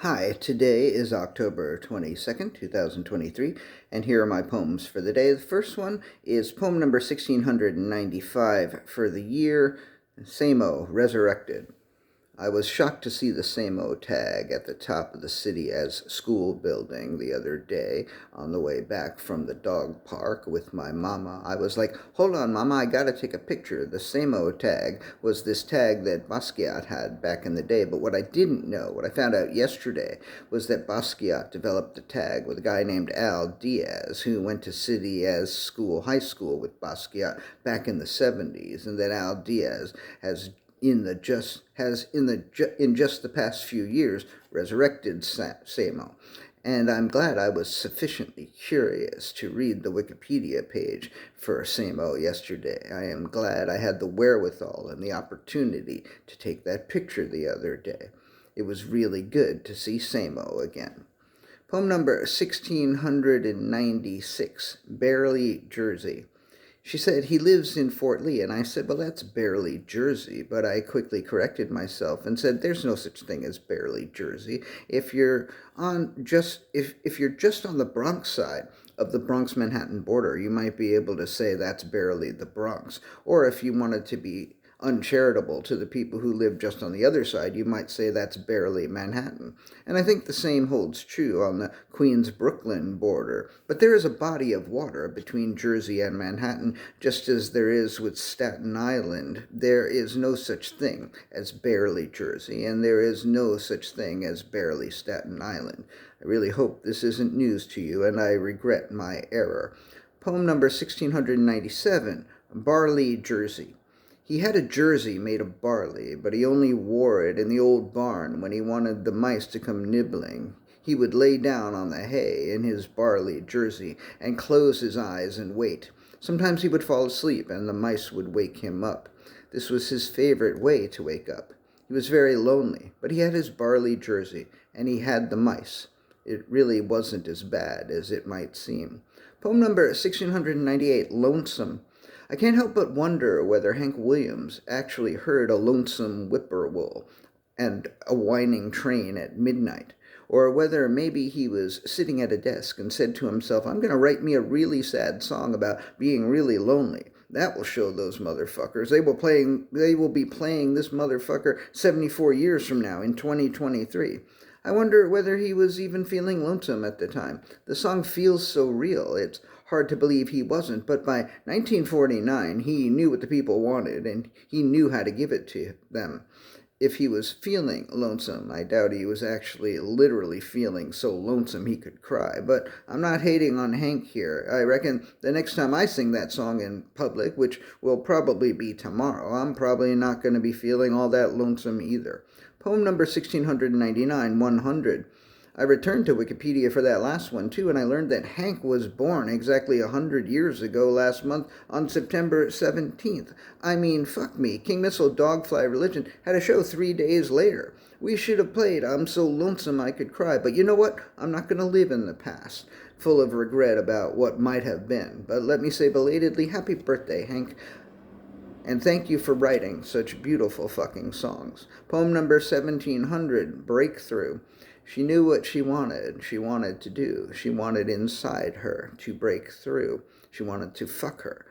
Hi, today is October 22nd, 2023, and here are my poems for the day. The first one is poem number 1695 for the year SAMO, Resurrected. I was shocked to see the SAMO tag at the top of the city as school building the other day on the way back from the dog park with my mama. I was like, hold on, mama, I gotta take a picture. The SAMO tag was this tag that Basquiat had back in the day, but what I didn't know, what I found out yesterday, was that Basquiat developed a tag with a guy named Diaz, who went to City as high school with Basquiat back in the 70s, and that Diaz has in just the past few years resurrected SAMO. And I'm glad I was sufficiently curious to read the Wikipedia page for SAMO yesterday. I am glad I had the wherewithal and the opportunity to take that picture the other day. It was really good to see SAMO again. Poem number 1696, Barely, Jersey. She said, he lives in Fort Lee, and I said, well, that's barely Jersey, but I quickly corrected myself and said, there's no such thing as barely Jersey. If you're if you're just on the Bronx side of the Bronx-Manhattan border, you might be able to say that's barely the Bronx. Or if you wanted to be uncharitable to the people who live just on the other side, you might say that's barely Manhattan. And I think the same holds true on the Queens-Brooklyn border. But there is a body of water between Jersey and Manhattan, just as there is with Staten Island. There is no such thing as barely Jersey, and there is no such thing as barely Staten Island. I really hope this isn't news to you, and I regret my error. Poem number 1697, Barley, Jersey. He had a jersey made of barley, but he only wore it in the old barn when he wanted the mice to come nibbling. He would lay down on the hay in his barley jersey and close his eyes and wait. Sometimes he would fall asleep and the mice would wake him up. This was his favorite way to wake up. He was very lonely, but he had his barley jersey and he had the mice. It really wasn't as bad as it might seem. Poem number 1698, Lonesome. I can't help but wonder whether Hank Williams actually heard a lonesome whippoorwill and a whining train at midnight, or whether maybe he was sitting at a desk and said to himself, I'm going to write me a really sad song about being really lonely. That will show those motherfuckers. They will be playing this motherfucker 74 years from now in 2023. I wonder whether he was even feeling lonesome at the time. The song feels so real. It's hard to believe he wasn't, but by 1949, he knew what the people wanted, and he knew how to give it to them. If he was feeling lonesome, I doubt he was actually literally feeling so lonesome he could cry. But I'm not hating on Hank here. I reckon the next time I sing that song in public, which will probably be tomorrow, I'm probably not going to be feeling all that lonesome either. Poem number 1699, 100. I returned to Wikipedia for that last one, too, and I learned that Hank was born exactly 100 years ago last month on September 17th. I mean, fuck me. King Missile Dogfly Religion had a show 3 days later. We should have played I'm So Lonesome I Could Cry, but you know what? I'm not going to live in the past, full of regret about what might have been. But let me say belatedly, happy birthday, Hank. And thank you for writing such beautiful fucking songs. Poem number 1700, Breakthrough. She knew what she wanted to do. She wanted inside her to break through. She wanted to fuck her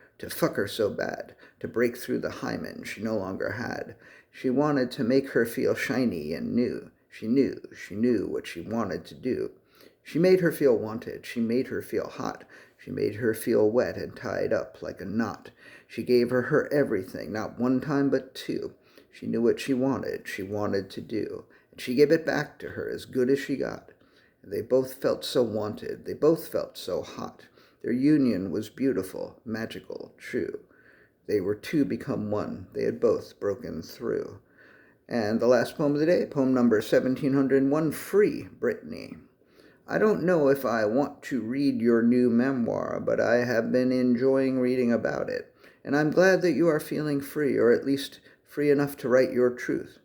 so bad, to break through the hymen she no longer had. She wanted to make her feel shiny and new. She knew what she wanted to do. She made her feel wanted. She made her feel hot. She made her feel wet and tied up like a knot. She gave her everything, not one time but two. She knew what she wanted to do. And she gave it back to her as good as she got. And they both felt so wanted. They both felt so hot. Their union was beautiful, magical, true. They were two become one. They had both broken through. And the last poem of the day, poem number 1701, Free, Brittany. I don't know if I want to read your new memoir, but I have been enjoying reading about it, and I'm glad that you are feeling free, or at least free enough to write your truth.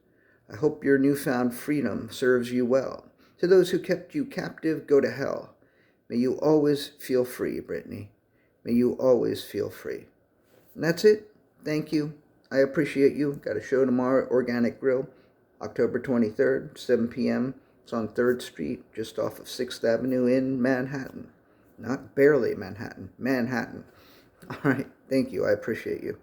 I hope your newfound freedom serves you well. To those who kept you captive, go to hell. May you always feel free, Brittany. May you always feel free. And that's it. Thank you. I appreciate you. Got a show tomorrow at Organic Grill, October 23rd, 7 p.m. It's on 3rd Street, just off of 6th Avenue in Manhattan. Not barely Manhattan, Manhattan. All right, thank you. I appreciate you.